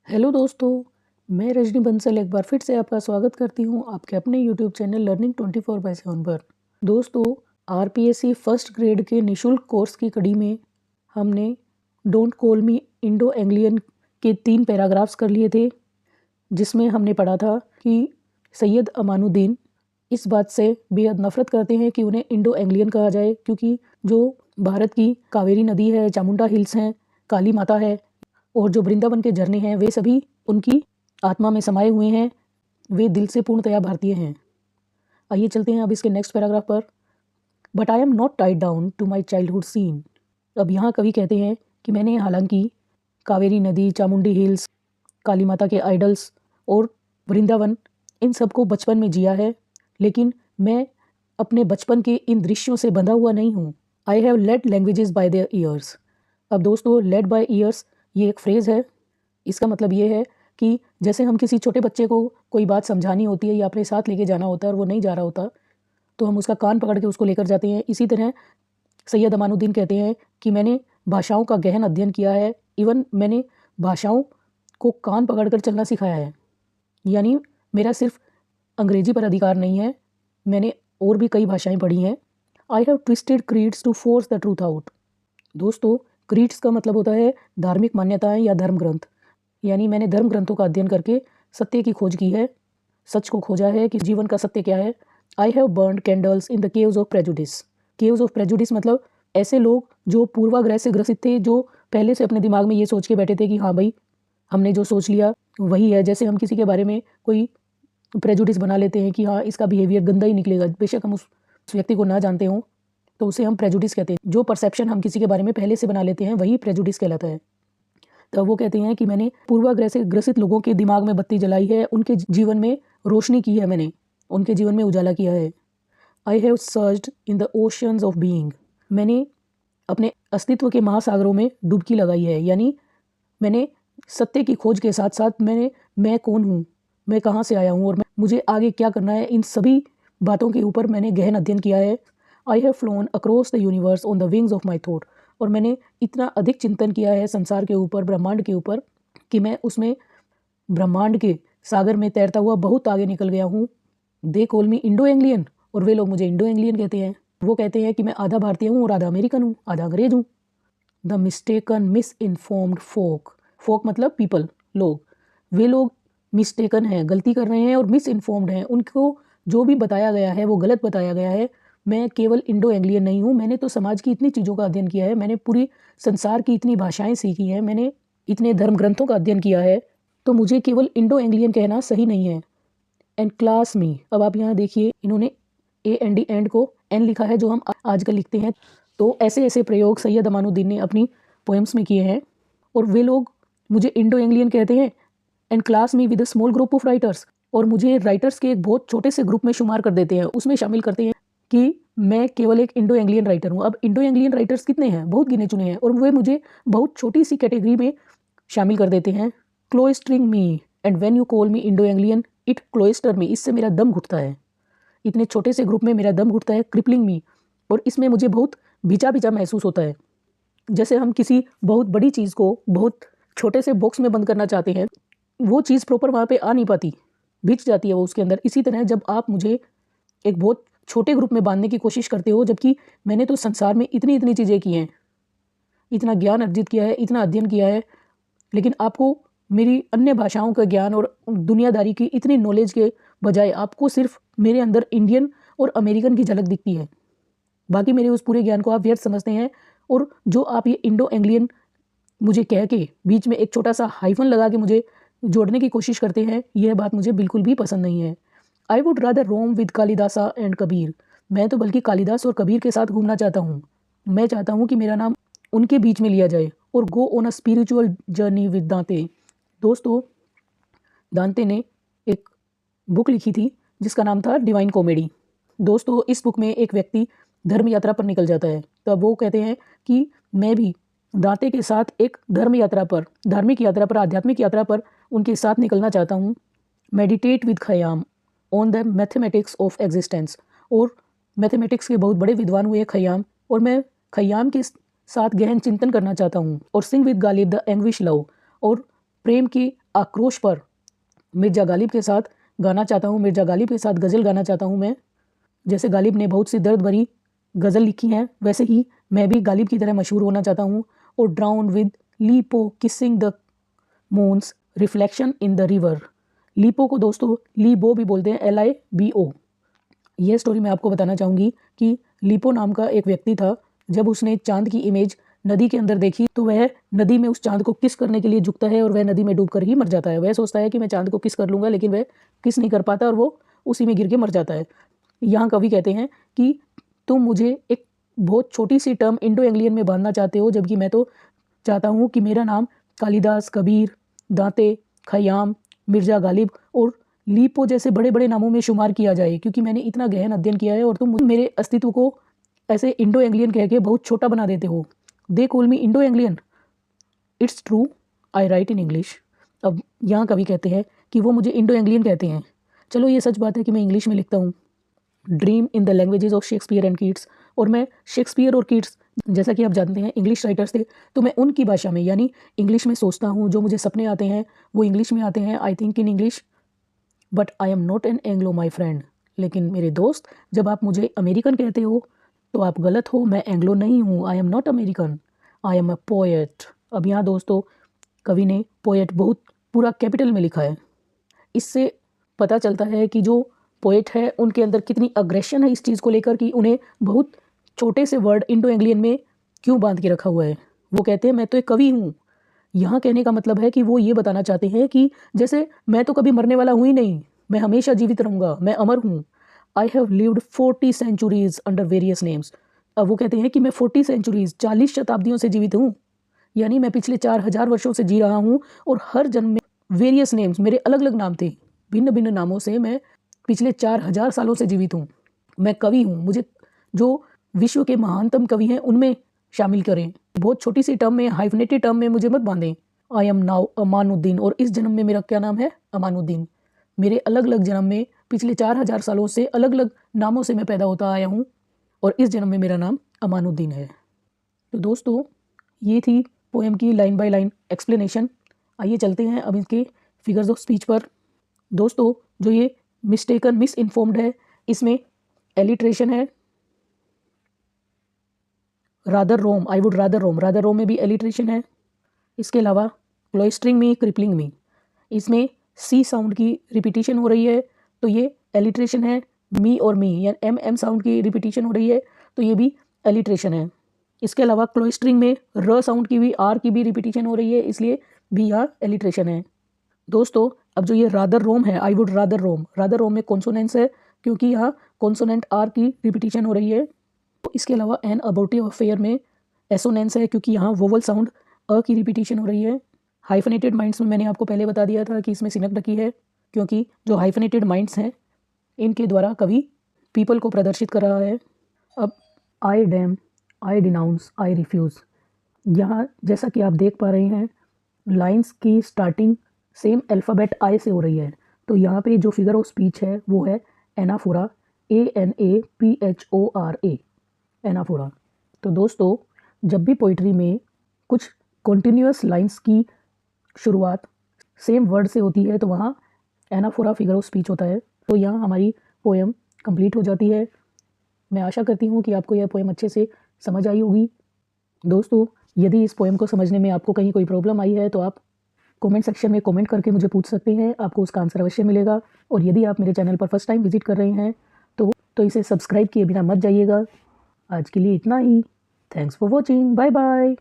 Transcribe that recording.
Hello दोस्तों, मैं रजनी बंसल एक बार फिर से आपका स्वागत करती हूँ आपके अपने यूट्यूब चैनल लर्निंग 24/7 पर। दोस्तों, आरपीएससी फर्स्ट ग्रेड के निशुल्क कोर्स की कड़ी में हमने don't call me Indo Anglian के 3 पैराग्राफ्स कर लिए थे, जिसमें हमने पढ़ा था कि सैयद अमानुद्दीन इस बात से बेहद नफ़रत करते हैं कि उन्हें इंडो एंग्लियन कहा जाए, क्योंकि जो भारत की कावेरी नदी है, चामुंडा हिल्स हैं, काली माता है और जो वृंदावन के झरने हैं, वे सभी उनकी आत्मा में समाये हुए हैं। वे दिल से पूर्णतया भारतीय हैं। आइए चलते हैं अब इसके नेक्स्ट पैराग्राफ पर। But I am not tied down to my childhood scene. अब यहाँ कवि कहते हैं कि मैंने हालांकि कावेरी नदी, चामुंडी हिल्स, काली माता के आइडल्स और वृंदावन, इन सबको बचपन में जिया है, लेकिन मैं अपने बचपन के इन दृश्यों से बंधा हुआ नहीं हूँ। I have led languages bye there years. अब दोस्तों, लेड बाय ईयर्स ये एक फ्रेज़ है। इसका मतलब ये है कि जैसे हम किसी छोटे बच्चे को कोई बात समझानी होती है या अपने साथ लेके जाना होता है और वो नहीं जा रहा होता, तो हम उसका कान पकड़ के उसको लेकर जाते हैं। इसी तरह सैयद अमानुद्दीन कहते हैं कि मैंने भाषाओं का गहन अध्ययन किया है, इवन मैंने भाषाओं को कान पकड़ कर चलना सिखाया है। यानी मेरा सिर्फ अंग्रेजी पर अधिकार नहीं है, मैंने और भी कई भाषाएं पढ़ी हैं। I have twisted creeds to force the truth out. दोस्तों, क्रीड्स का मतलब होता है धार्मिक मान्यताएं या धर्म ग्रंथ। यानी मैंने धर्म ग्रंथों का अध्ययन करके सत्य की खोज की है, सच को खोजा है कि जीवन का सत्य क्या है। I have burned candles in the caves of prejudice. Caves of prejudice मतलब ऐसे लोग जो पूर्वाग्रह से ग्रसित थे, जो पहले से अपने दिमाग में ये सोच के बैठे थे कि हाँ भाई, हमने जो सोच लिया वही है। जैसे हम किसी के बारे में कोई प्रेजुडिस बना लेते हैं कि हाँ, इसका बिहेवियर गंदा ही निकलेगा, बेशक हम उस व्यक्ति को ना जानते हों, तो उसे हम प्रेजुडिस कहते हैं। जो परसेप्शन हम किसी के बारे में पहले से बना लेते हैं वही प्रेजुडिस कहलाता है। तो वो कहते हैं कि मैंने पूर्वाग्रह से ग्रसित लोगों के दिमाग में बत्ती जलाई है, उनके जीवन में रोशनी की है, मैंने उनके जीवन में उजाला किया है। I have searched in the oceans of being. मैंने अपने अस्तित्व के महासागरों में डुबकी लगाई है। यानी मैंने सत्य की खोज के साथ साथ मैं कौन हूँ, मैं कहाँ से आया हूँ और मुझे आगे क्या करना है, इन सभी बातों के ऊपर मैंने गहन अध्ययन किया है। I have phloem across the universe on the wings of my thought. और मैंने इतना अधिक चिंतन किया है संसार के ऊपर, ब्रह्मांड के ऊपर, कि मैं उसमें ब्रह्मांड के सागर में तैरता हुआ बहुत आगे निकल गया हूँ। They call me Indo Anglian, और वे लोग मुझे इंडो एंग्लियन कहते हैं। वो कहते हैं कि मैं आधा भारतीय हूँ और आधा अमेरिकन हूँ, आधा अंग्रेज हूँ। द मिस्टेकन मिस इन्फॉर्म्ड फोक। फोक मतलब पीपल, लोग। वे लोग मिस्टेकन हैं, गलती कर रहे हैं, और मिस इन्फॉर्म्ड हैं, उनको जो भी बताया गया है वो गलत बताया गया है। मैं केवल इंडो एंग्लियन नहीं हूँ, मैंने तो समाज की इतनी चीज़ों का अध्ययन किया है, मैंने पूरी संसार की इतनी भाषाएं सीखी हैं, मैंने इतने धर्म ग्रंथों का अध्ययन किया है, तो मुझे केवल इंडो एंग्लियन कहना सही नहीं है। एंड क्लास मी। अब आप यहाँ देखिए, इन्होंने AND एंड को N लिखा है, जो हम आजकल लिखते हैं। तो ऐसे ऐसे प्रयोग सैयद अमानुद्दीन ने अपनी पोएम्स में किए हैं, और वे लोग मुझे इंडो एंग्लियन कहते हैं। And class me with a small group of writers. और मुझे राइटर्स के एक बहुत छोटे से ग्रुप में शुमार कर देते हैं, उसमें शामिल करते हैं कि मैं केवल एक इंडो एंग्लियन राइटर हूँ। अब इंडो एंग्लियन राइटर्स कितने हैं? बहुत गिने चुने हैं, और वे मुझे बहुत छोटी सी कैटेगरी में शामिल कर देते हैं। Cloistering me, and when you call me Indo Anglian it cloister me. इससे मेरा दम घुटता है, इतने छोटे से ग्रुप में मेरा दम घुटता है। क्रिपलिंग मी, और इसमें मुझे बहुत भिजा भिजा महसूस होता है। जैसे हम किसी बहुत बड़ी चीज़ को बहुत छोटे से बॉक्स में बंद करना चाहते हैं, वो चीज़ प्रॉपर वहाँ पे आ नहीं पाती, भिज जाती है वो उसके अंदर। इसी तरह जब आप मुझे एक बहुत छोटे ग्रुप में बांधने की कोशिश करते हो, जबकि मैंने तो संसार में इतनी इतनी चीज़ें की हैं, इतना ज्ञान अर्जित किया है, इतना अध्ययन किया है, लेकिन आपको मेरी अन्य भाषाओं का ज्ञान और दुनियादारी की इतनी नॉलेज के बजाय आपको सिर्फ मेरे अंदर इंडियन और अमेरिकन की झलक दिखती है। बाकी मेरे उस पूरे ज्ञान को आप व्यर्थ समझते हैं, और जो आप ये इंडो एंग्लियन मुझे कह के बीच में एक छोटा सा हाइफन लगा के मुझे जोड़ने की कोशिश करते हैं, यह बात मुझे बिल्कुल भी पसंद नहीं है। I would rather roam with Kalidasa and Kabir. मैं तो बल्कि कालिदास और कबीर के साथ घूमना चाहता हूँ। मैं चाहता हूँ कि मेरा नाम उनके बीच में लिया जाए। और go on a spiritual journey with दांते। दोस्तों, दांते ने एक बुक लिखी थी जिसका नाम था डिवाइन कॉमेडी। दोस्तों, इस बुक में एक व्यक्ति धर्म यात्रा पर निकल जाता है। तब वो कहते हैं कि मैं भी दांते के साथ एक धर्म यात्रा पर, धार्मिक यात्रा पर, आध्यात्मिक यात्रा पर उनके साथ निकलना चाहता हूँ। Meditate with Khayyam on the mathematics of existence. और मैथमेटिक्स के बहुत बड़े विद्वान हुए खयाम, और मैं खयाम के साथ गहन चिंतन करना चाहता हूँ। और sing with Ghalib the anguish love. और प्रेम की आक्रोश पर मिर्ज़ा गालिब के साथ गाना चाहता हूँ, मिर्ज़ा गालिब के साथ गज़ल गाना चाहता हूँ मैं। जैसे गालिब ने बहुत सी दर्द भरी गज़ल लिखी हैं, वैसे ही मैं भी गालिब की तरह मशहूर होना चाहता हूँ। और drown with LiPo kissing the moons reflection in the river. LiPo को दोस्तों लीबो भी बोलते हैं, LIBO। यह स्टोरी मैं आपको बताना चाहूँगी कि लीपो नाम का एक व्यक्ति था। जब उसने चांद की इमेज नदी के अंदर देखी तो वह नदी में उस चांद को किस करने के लिए झुकता है और वह नदी में डूबकर ही मर जाता है। वह सोचता है कि मैं चांद को किस कर लूँगा, लेकिन वह किस नहीं कर पाता और वो उसी में गिर के मर जाता है। यहाँ कवि कहते हैं कि तुम मुझे एक बहुत छोटी सी टर्म इंडो एंग्लियन में बांधना चाहते हो, जबकि मैं तो चाहता हूँ कि मेरा नाम कालिदास, कबीर, दांते, खयाम, मिर्ज़ा गालिब और लीपो जैसे बड़े बड़े नामों में शुमार किया जाए, क्योंकि मैंने इतना गहन अध्ययन किया है और तुम मेरे अस्तित्व को ऐसे इंडो एंग्लियन कह के बहुत छोटा बना देते हो। They call me Indo Anglian, it's true, I right in English. अब यहाँ कवि कहते हैं कि वो मुझे इंडो एंग्लियन कहते हैं। चलो ये सच बात है कि मैं इंग्लिश में लिखता हूँ, dream in the languages of Shakespeare and Keats. और मैं शेक्सपियर और कीट्स, जैसा कि आप जानते हैं, इंग्लिश राइटर्स थे, तो मैं उनकी भाषा में यानी इंग्लिश में सोचता हूँ। जो मुझे सपने आते हैं वो इंग्लिश में आते हैं। I think in English, but I am not an Anglo my friend. लेकिन मेरे दोस्त, जब आप मुझे अमेरिकन कहते हो तो आप गलत हो, मैं एंग्लो नहीं हूँ। आई am not American, I am a poet. अब यहाँ दोस्तों कवि ने पोएट बहुत पूरा कैपिटल में लिखा है। इससे पता चलता है कि जो पोएट है उनके अंदर कितनी अग्रेशन है इस चीज़ को लेकर कि उन्हें बहुत छोटे से वर्ड इंडो एंग्लियन में क्यों बांध के रखा हुआ है। वो कहते हैं मैं तो एक कवि हूँ। यहाँ कहने का मतलब है कि वो ये बताना चाहते हैं कि जैसे मैं तो कभी मरने वाला हूँ ही नहीं, मैं हमेशा जीवित रहूँगा, मैं अमर हूँ। I have lived 40 centuries under various names. अब वो कहते हैं कि मैं 40 सेंचुरीज 40 शताब्दियों से जीवित हूँ, यानी मैं पिछले 4000 वर्षों से जी रहा हूँ और हर जन्म में वेरियस नेम्स, मेरे अलग अलग नाम थे, भिन्न भिन्न नामों से मैं पिछले 4000 सालों से जीवित हूँ। मैं कवि हूँ, मुझे जो विश्व के महानतम कवि हैं उनमें शामिल करें। बहुत छोटी सी टर्म में, हाइफनेटेड टर्म में मुझे मत बांधें। आई एम नाउ अमानुद्दीन, और इस जन्म में मेरा क्या नाम है? अमानुद्दीन। मेरे अलग अलग जन्म में पिछले 4000 सालों से अलग अलग नामों से मैं पैदा होता आया हूँ और इस जन्म में मेरा नाम अमानुद्दीन है। तो दोस्तों ये थी पोएम की लाइन बाय लाइन एक्सप्लेनेशन। आइए चलते हैं अब इसके फिगर्स ऑफ स्पीच पर। दोस्तों जो ये मिस्टेकन, मिस इन्फॉर्म्ड है, इसमें एलिट्रेशन है। Rather roam, I would rather roam, rather roam में भी एलिट्रेशन है। इसके अलावा क्लोइस्टरिंग में, क्रिपलिंग में, इसमें सी साउंड की रिपीटिशन हो रही है, तो ये एलिट्रेशन है। मी और मी या एम साउंड की रिपीटिशन हो रही है, तो ये भी एलिट्रेशन है। इसके अलावा क्लोइस्टरिंग में र साउंड की भी, आर की भी रिपीटिशन हो रही है, इसलिए भी यहाँ एलिट्रेशन है। दोस्तों अब जो ये रादर रोम है, I would rather roam, rather roam में कॉन्सोनेंट्स है, क्योंकि यहाँ कॉन्सोनेंट आर की रिपीटिशन हो रही है। तो इसके अलावा एन अबॉर्टिव अफेयर में एसोनेंस है, क्योंकि यहाँ वोवल साउंड अ की रिपीटिशन हो रही है। हाइफनेटेड माइंड्स में मैंने आपको पहले बता दिया था कि इसमें सिनक रखी है, क्योंकि जो हाइफनेटेड माइंड्स हैं इनके द्वारा कवि पीपल को प्रदर्शित कर रहा है। अब आई डैम, आई डिनाउंस, आई रिफ्यूज़, यहाँ जैसा कि आप देख पा रहे हैं लाइंस की स्टार्टिंग सेम अल्फ़ाबेट आई से हो रही है। तो यहाँ पे जो फिगर ऑफ स्पीच है वो है एनाफोरा, ANAPHORA, एनाफोरा। तो दोस्तों जब भी पोइट्री में कुछ कॉन्टिन्यूअस लाइंस की शुरुआत सेम वर्ड से होती है तो वहाँ एनाफोरा फिगर ऑफ स्पीच होता है। तो यहाँ हमारी पोएम कंप्लीट हो जाती है। मैं आशा करती हूँ कि आपको यह पोएम अच्छे से समझ आई होगी। दोस्तों यदि इस पोएम को समझने में आपको कहीं कोई प्रॉब्लम आई है तो आप कमेंट सेक्शन में कमेंट करके मुझे पूछ सकते हैं, आपको उसका आंसर अवश्य मिलेगा। और यदि आप मेरे चैनल पर फर्स्ट टाइम विजिट कर रहे हैं तो इसे सब्सक्राइब किए बिना मत जाइएगा। आज के लिए इतना ही। Thanks for watching, bye bye.